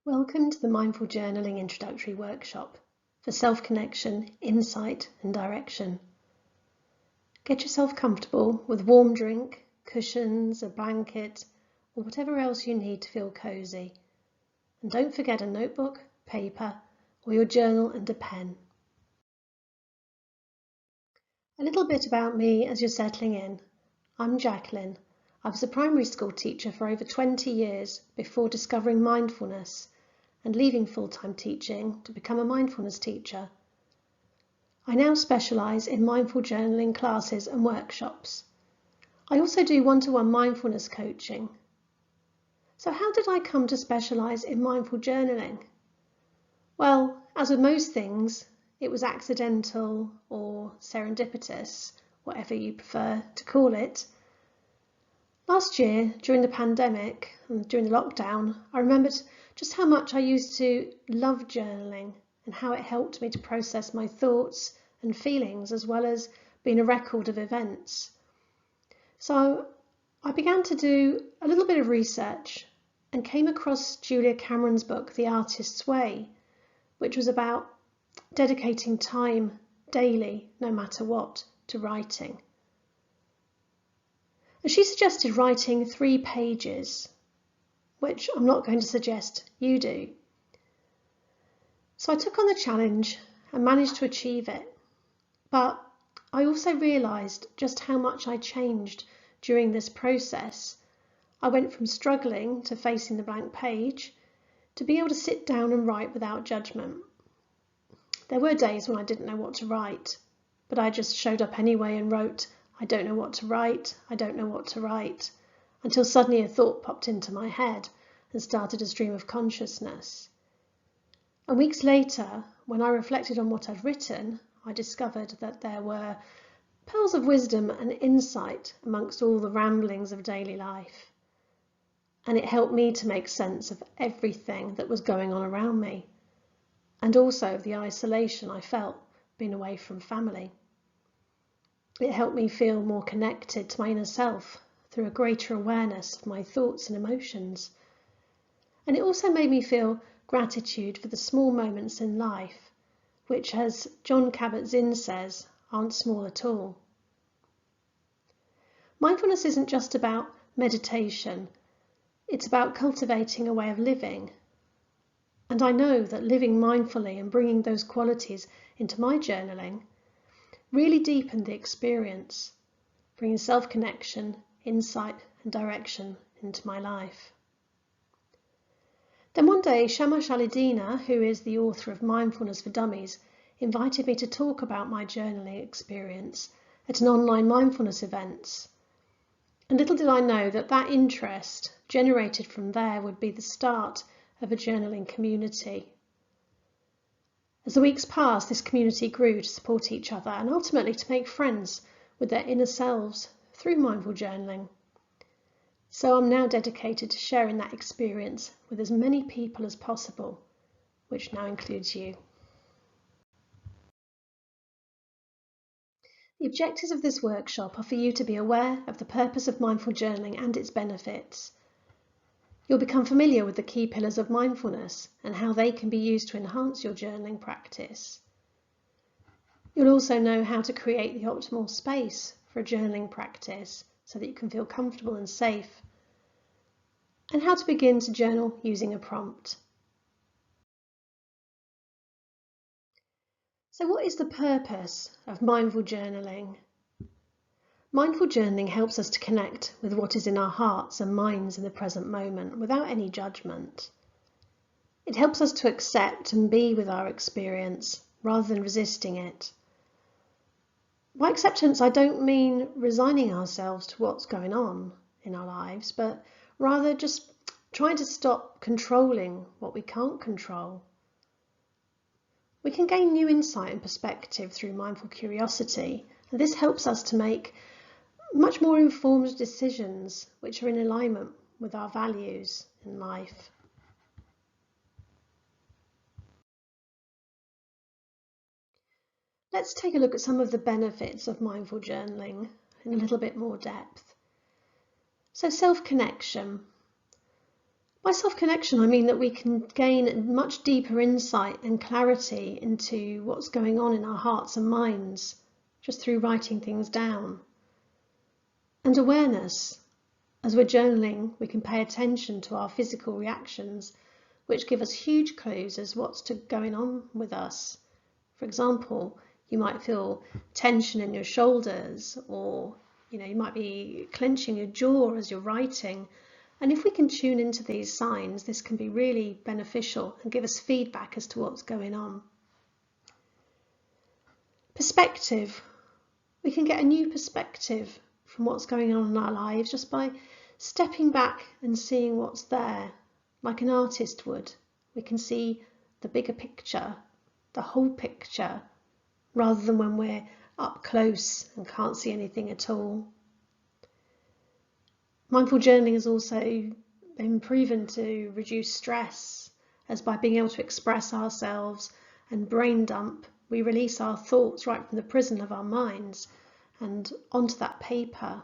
Welcome to the Mindful Journaling Introductory Workshop for self-connection, insight and direction. Get yourself comfortable with warm drink, cushions, a blanket or whatever else you need to feel cosy. And don't forget a notebook, paper or your journal and a pen. A little bit about me as you're settling in. I'm Jacqueline. I was a primary school teacher for over 20 years before discovering mindfulness and leaving full-time teaching to become a mindfulness teacher. I now specialise in mindful journaling classes and workshops. I also do one-to-one mindfulness coaching. So how did I come to specialise in mindful journaling? Well, as with most things, it was accidental or serendipitous, whatever you prefer to call it. Last year, during the pandemic and during the lockdown, I remembered just how much I used to love journaling and how it helped me to process my thoughts and feelings as well as being a record of events. So I began to do a little bit of research and came across Julia Cameron's book, The Artist's Way, which was about dedicating time daily, no matter what, to writing. And she suggested writing 3 pages, which I'm not going to suggest you do. So I took on the challenge and managed to achieve it. But I also realised just how much I changed during this process. I went from struggling to facing the blank page to be able to sit down and write without judgment. There were days when I didn't know what to write, but I just showed up anyway and wrote, I don't know what to write, I don't know what to write, until suddenly a thought popped into my head and started a stream of consciousness. And weeks later, when I reflected on what I'd written, I discovered that there were pearls of wisdom and insight amongst all the ramblings of daily life. And it helped me to make sense of everything that was going on around me, and also the isolation I felt being away from family. It helped me feel more connected to my inner self through a greater awareness of my thoughts and emotions. And it also made me feel gratitude for the small moments in life, which, as Jon Kabat-Zinn says, aren't small at all. Mindfulness isn't just about meditation, it's about cultivating a way of living. And I know that living mindfully and bringing those qualities into my journaling really deepened the experience, bringing self-connection, insight and direction into my life. Then one day, Shamash Alidina, who is the author of Mindfulness for Dummies, invited me to talk about my journaling experience at an online mindfulness event. And little did I know that that interest generated from there would be the start of a journaling community. As the weeks passed, this community grew to support each other and ultimately to make friends with their inner selves through mindful journaling. So I'm now dedicated to sharing that experience with as many people as possible, which now includes you. The objectives of this workshop are for you to be aware of the purpose of mindful journaling and its benefits. You'll become familiar with the key pillars of mindfulness and how they can be used to enhance your journaling practice. You'll also know how to create the optimal space for a journaling practice so that you can feel comfortable and safe, and how to begin to journal using a prompt. So what is the purpose of mindful journaling? Mindful journaling helps us to connect with what is in our hearts and minds in the present moment without any judgment. It helps us to accept and be with our experience rather than resisting it. By acceptance, I don't mean resigning ourselves to what's going on in our lives, but rather just trying to stop controlling what we can't control. We can gain new insight and perspective through mindful curiosity, and this helps us to make much more informed decisions which are in alignment with our values in life. Let's take a look at some of the benefits of mindful journaling in a little bit more depth. So self-connection. By self-connection, I mean that we can gain much deeper insight and clarity into what's going on in our hearts and minds just through writing things down. And awareness. As we're journaling, we can pay attention to our physical reactions, which give us huge clues as what's going on with us. For example, you might feel tension in your shoulders, or you might be clenching your jaw as you're writing. And if we can tune into these signs, this can be really beneficial and give us feedback as to what's going on. Perspective. We can get a new perspective from what's going on in our lives just by stepping back and seeing what's there, like an artist would. We can see the bigger picture, the whole picture, rather than when we're up close and can't see anything at all. Mindful journaling has also been proven to reduce stress, as by being able to express ourselves and brain dump, we release our thoughts right from the prison of our minds and onto that paper.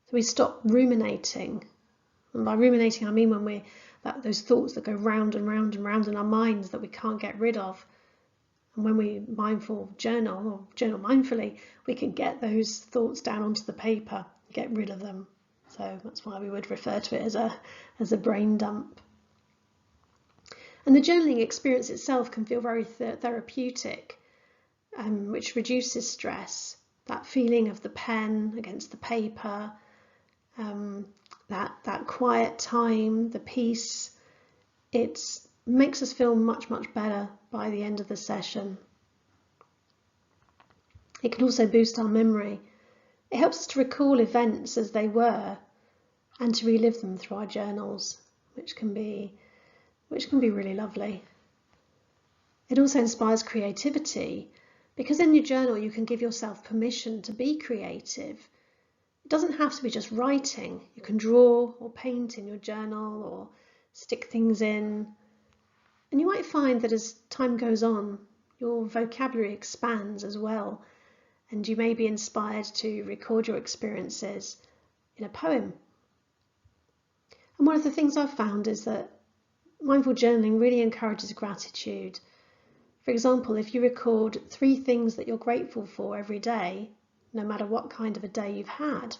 So we stop ruminating. And by ruminating, I mean when those thoughts that go round and round and round in our minds that we can't get rid of. And when we mindful journal or journal mindfully, we can get those thoughts down onto the paper, get rid of them. So that's why we would refer to it as a brain dump. And the journaling experience itself can feel very therapeutic, which reduces stress. That feeling of the pen against the paper, that quiet time, the peace, it makes us feel much, much better by the end of the session. It can also boost our memory. It helps us to recall events as they were and to relive them through our journals, which can be really lovely. It also inspires creativity, because in your journal you can give yourself permission to be creative. It doesn't have to be just writing. You can draw or paint in your journal or stick things in. And you might find that as time goes on, your vocabulary expands as well, and you may be inspired to record your experiences in a poem. And one of the things I've found is that mindful journaling really encourages gratitude. For example, if you record 3 things that you're grateful for every day, no matter what kind of a day you've had,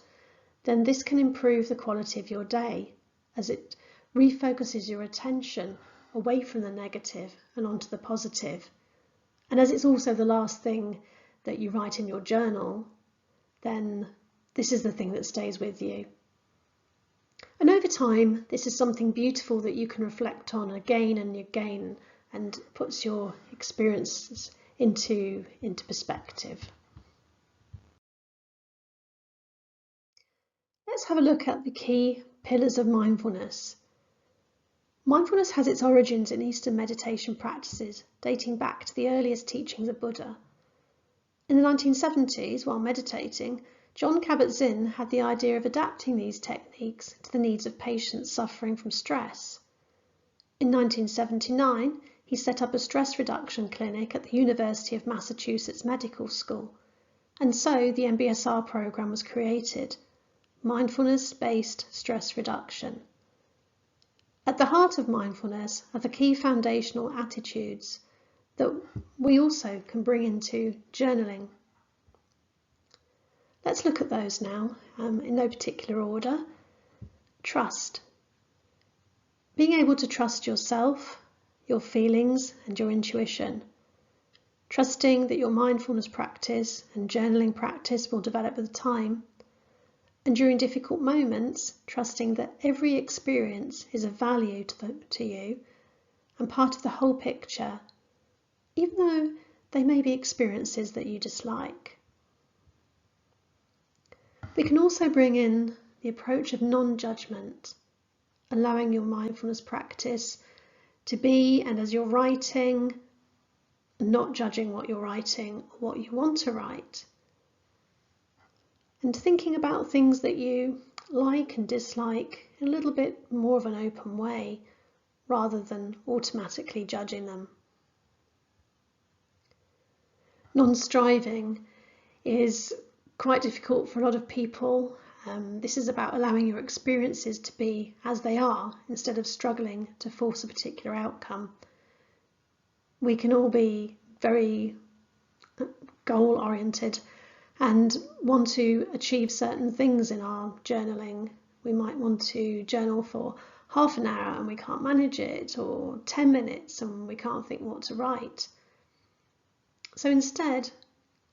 then this can improve the quality of your day, as it refocuses your attention away from the negative and onto the positive. And as it's also the last thing that you write in your journal, then this is the thing that stays with you. And over time, this is something beautiful that you can reflect on again and again, and puts your experiences into perspective. Let's have a look at the key pillars of mindfulness. Mindfulness has its origins in Eastern meditation practices dating back to the earliest teachings of Buddha. In the 1970s, while meditating, John Kabat-Zinn had the idea of adapting these techniques to the needs of patients suffering from stress. In 1979, he set up a stress reduction clinic at the University of Massachusetts Medical School, and so the MBSR program was created, Mindfulness-Based Stress Reduction. At the heart of mindfulness are the key foundational attitudes that we also can bring into journaling. Let's look at those now, in no particular order. Trust. Being able to trust yourself, your feelings and your intuition. Trusting that your mindfulness practice and journaling practice will develop with time. And during difficult moments, trusting that every experience is of value to you and part of the whole picture, even though they may be experiences that you dislike. We can also bring in the approach of non-judgment, allowing your mindfulness practice to be, and as you're writing, not judging what you're writing or what you want to write. And thinking about things that you like and dislike in a little bit more of an open way, rather than automatically judging them. Non-striving is quite difficult for a lot of people, This is about allowing your experiences to be as they are instead of struggling to force a particular outcome. We can all be very goal-oriented and want to achieve certain things in our journaling. We might want to journal for half an hour and we can't manage it, or 10 minutes and we can't think what to write. So instead,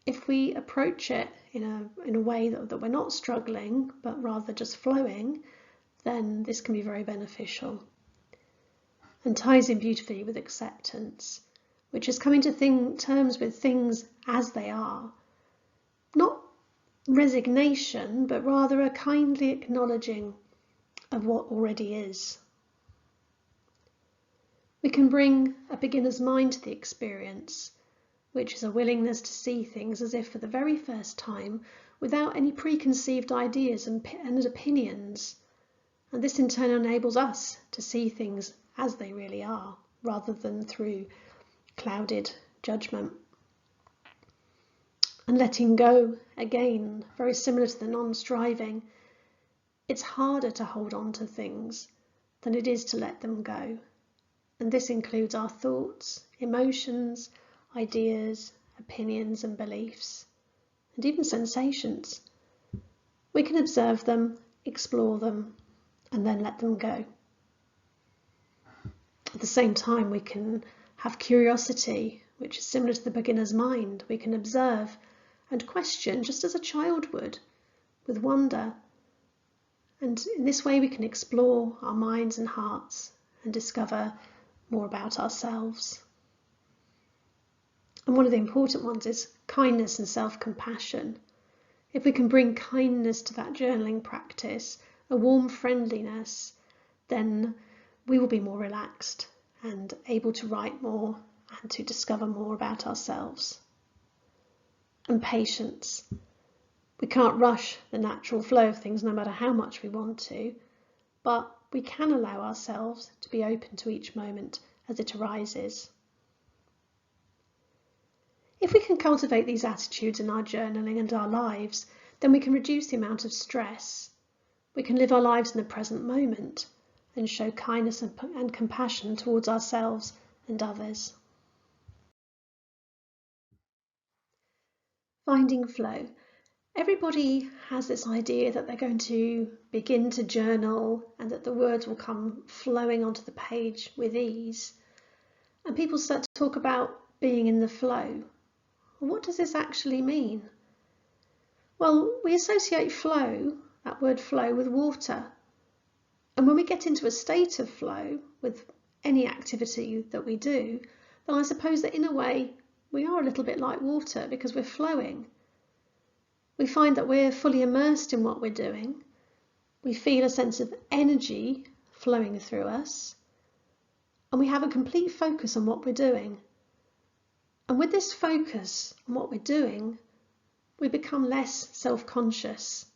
if we approach it in a way that we're not struggling, but rather just flowing, then this can be very beneficial and ties in beautifully with acceptance, which is coming to terms with things as they are. Not resignation, but rather a kindly acknowledging of what already is. We can bring a beginner's mind to the experience, which is a willingness to see things as if for the very first time, without any preconceived ideas and opinions. And this in turn enables us to see things as they really are, rather than through clouded judgment. And letting go, again, very similar to the non-striving. It's harder to hold on to things than it is to let them go. And this includes our thoughts, emotions, ideas, opinions and beliefs, and even sensations. We can observe them, explore them, and then let them go. At the same time, we can have curiosity, which is similar to the beginner's mind. We can observe and question just as a child would, with wonder. And in this way we can explore our minds and hearts and discover more about ourselves. And one of the important ones is kindness and self-compassion. If we can bring kindness to that journaling practice, a warm friendliness, then we will be more relaxed and able to write more and to discover more about ourselves. And patience. We can't rush the natural flow of things no matter how much we want to, but we can allow ourselves to be open to each moment as it arises. If we can cultivate these attitudes in our journaling and our lives, then we can reduce the amount of stress. We can live our lives in the present moment and show kindness and compassion towards ourselves and others. Finding flow. Everybody has this idea that they're going to begin to journal and that the words will come flowing onto the page with ease. And people start to talk about being in the flow. Well, what does this actually mean? Well, we associate flow, that word flow, with water. And when we get into a state of flow with any activity that we do, then I suppose that in a way we are a little bit like water because we're flowing. We find that we're fully immersed in what we're doing. We feel a sense of energy flowing through us, and we have a complete focus on what we're doing. And with this focus on what we're doing, we become less self-conscious.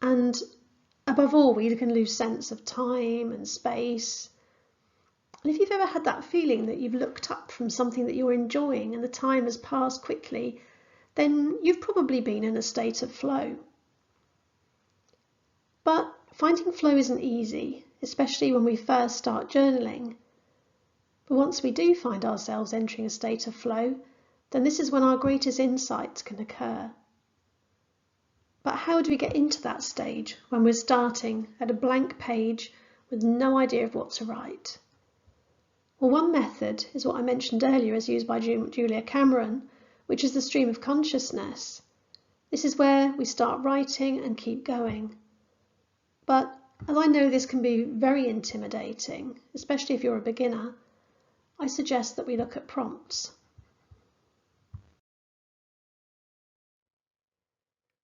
And above all, we can lose sense of time and space. And if you've ever had that feeling that you've looked up from something that you're enjoying and the time has passed quickly, then you've probably been in a state of flow. But finding flow isn't easy, especially when we first start journaling. But once we do find ourselves entering a state of flow, then this is when our greatest insights can occur. But how do we get into that stage when we're starting at a blank page with no idea of what to write? Well, one method is what I mentioned earlier as used by Julia Cameron, which is the stream of consciousness. This is where we start writing and keep going. But as I know this can be very intimidating, especially if you're a beginner, I suggest that we look at prompts.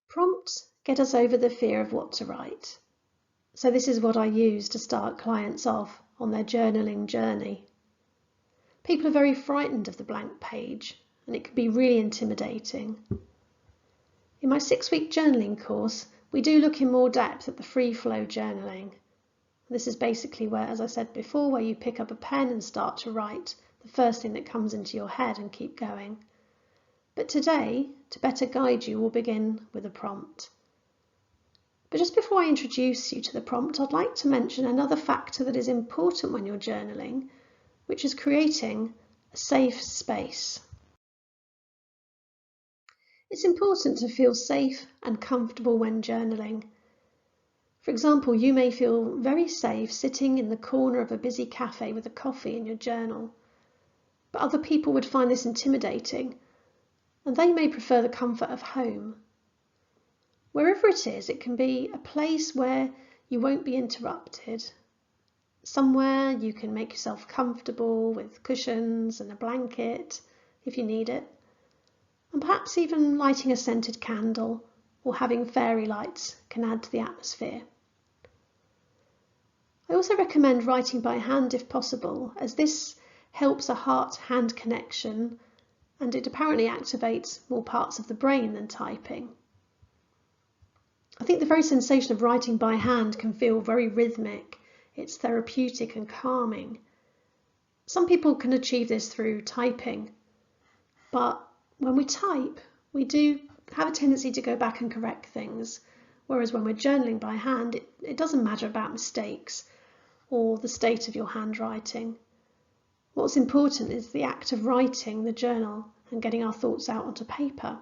Prompts get us over the fear of what to write. So this is what I use to start clients off on their journaling journey. People are very frightened of the blank page, and it can be really intimidating. In my 6-week journaling course, we do look in more depth at the free flow journaling. This is basically where, as I said before, where you pick up a pen and start to write the first thing that comes into your head and keep going. But today, to better guide you, we'll begin with a prompt. But just before I introduce you to the prompt, I'd like to mention another factor that is important when you're journaling, which is creating a safe space. It's important to feel safe and comfortable when journaling. For example, you may feel very safe sitting in the corner of a busy cafe with a coffee in your journal, but other people would find this intimidating, and they may prefer the comfort of home. Wherever it is, it can be a place where you won't be interrupted, somewhere you can make yourself comfortable with cushions and a blanket if you need it, and perhaps even lighting a scented candle or having fairy lights can add to the atmosphere. I also recommend writing by hand if possible, as this helps a heart-hand connection and it apparently activates more parts of the brain than typing. I think the very sensation of writing by hand can feel very rhythmic. It's therapeutic and calming. Some people can achieve this through typing, but when we type, we do have a tendency to go back and correct things, whereas when we're journaling by hand, it doesn't matter about mistakes or the state of your handwriting. What's important is the act of writing the journal and getting our thoughts out onto paper.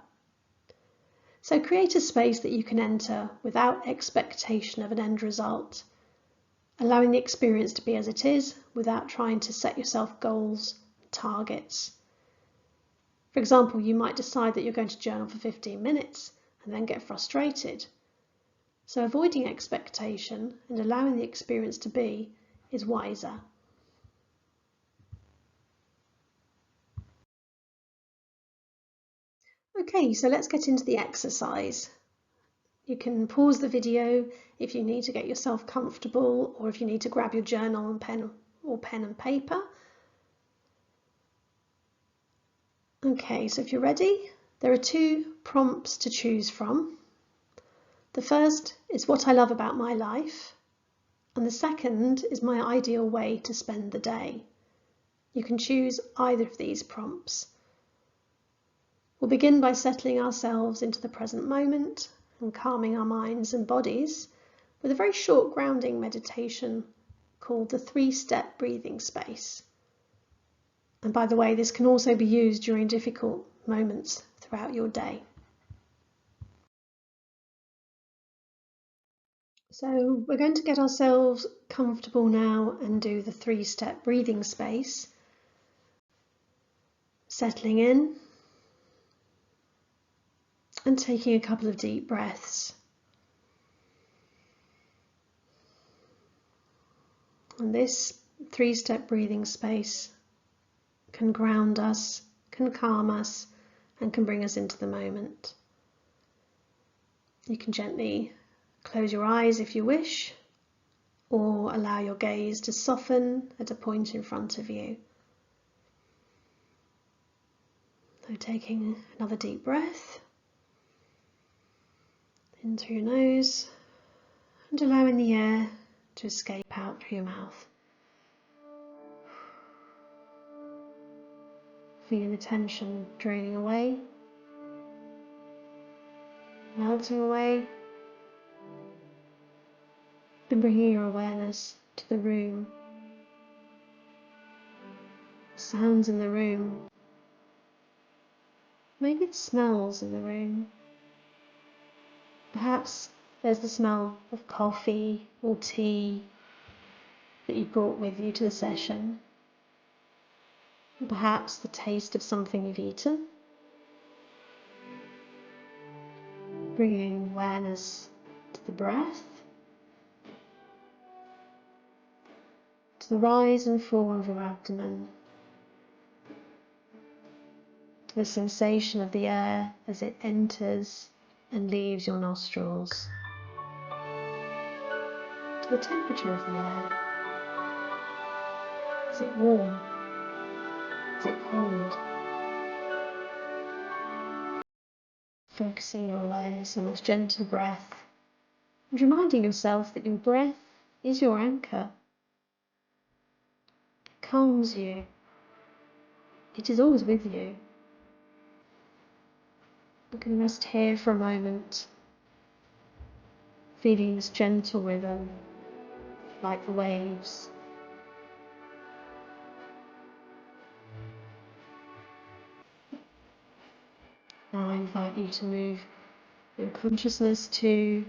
So create a space that you can enter without expectation of an end result, allowing the experience to be as it is without trying to set yourself goals and targets. For example, you might decide that you're going to journal for 15 minutes and then get frustrated. So avoiding expectation and allowing the experience to be is wiser. Okay, so let's get into the exercise. You can pause the video if you need to get yourself comfortable or if you need to grab your journal and pen and paper. Okay, so if you're ready, there are 2 prompts to choose from. The first is what I love about my life, and the second is my ideal way to spend the day. You can choose either of these prompts. We'll begin by settling ourselves into the present moment and calming our minds and bodies with a very short grounding meditation called the 3-step breathing space. And by the way, this can also be used during difficult moments throughout your day. So we're going to get ourselves comfortable now and do the 3-step breathing space. Settling in and taking a couple of deep breaths. And this 3-step breathing space can ground us, can calm us, and can bring us into the moment. You can gently close your eyes if you wish, or allow your gaze to soften at a point in front of you. So taking another deep breath in through your nose and allowing the air to escape out through your mouth. Feeling the tension draining away, melting away, and bringing your awareness to the room, sounds in the room, maybe the smells in the room. Perhaps there's the smell of coffee or tea that you brought with you to the session. And perhaps the taste of something you've eaten. Bringing awareness to the breath, to the rise and fall of your abdomen, to the sensation of the air as it enters and leaves your nostrils, to the temperature of the air. Is it warm? Is it cold? Focusing your awareness on this gentle breath and reminding yourself that your breath is your anchor. It calms you. It is always with you. You can rest here for a moment, feeling this gentle rhythm like the waves. Now I invite you to move your consciousness to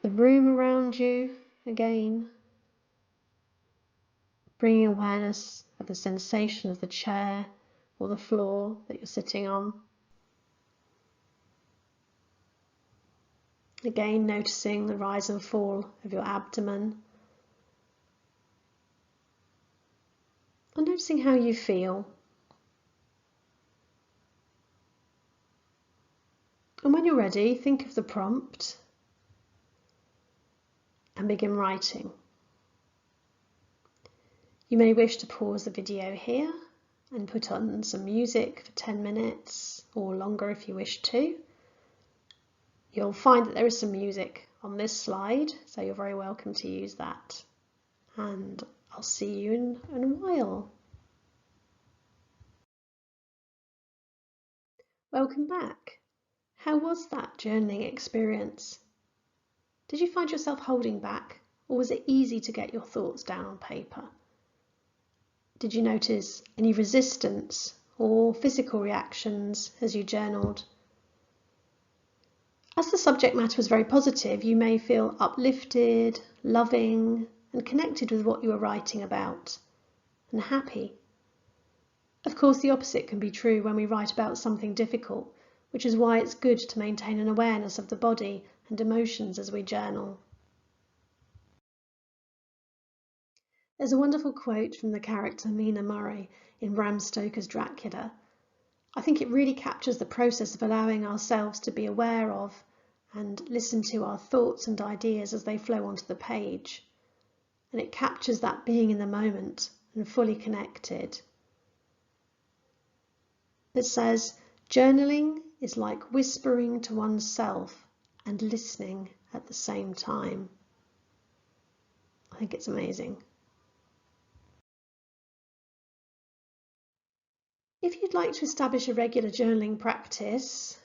the room around you again, bringing awareness of the sensation of the chair or the floor that you're sitting on. Again, noticing the rise and fall of your abdomen, and noticing how you feel. And when you're ready, think of the prompt and begin writing. You may wish to pause the video here and put on some music for 10 minutes or longer if you wish to. You'll find that there is some music on this slide, so you're very welcome to use that. And I'll see you in a while. Welcome back. How was that journaling experience? Did you find yourself holding back, or was it easy to get your thoughts down on paper? Did you notice any resistance or physical reactions as you journaled? As the subject matter was very positive, you may feel uplifted, loving, and connected with what you were writing about, and happy. Of course, the opposite can be true when we write about something difficult, which is why it's good to maintain an awareness of the body and emotions as we journal. There's a wonderful quote from the character Mina Murray in Bram Stoker's Dracula. I think it really captures the process of allowing ourselves to be aware of and listen to our thoughts and ideas as they flow onto the page. And it captures that being in the moment and fully connected. It says, journaling is like whispering to oneself and listening at the same time. I think it's amazing. If you'd like to establish a regular journaling practice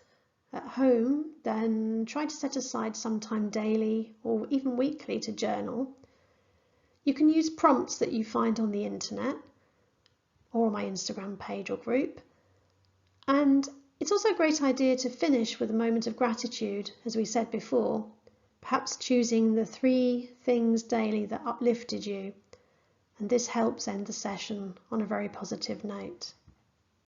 at home, then try to set aside some time daily or even weekly to journal. You can use prompts that you find on the internet or on my Instagram page or group. And it's also a great idea to finish with a moment of gratitude, as we said before, perhaps choosing the 3 things daily that uplifted you, and this helps end the session on a very positive note.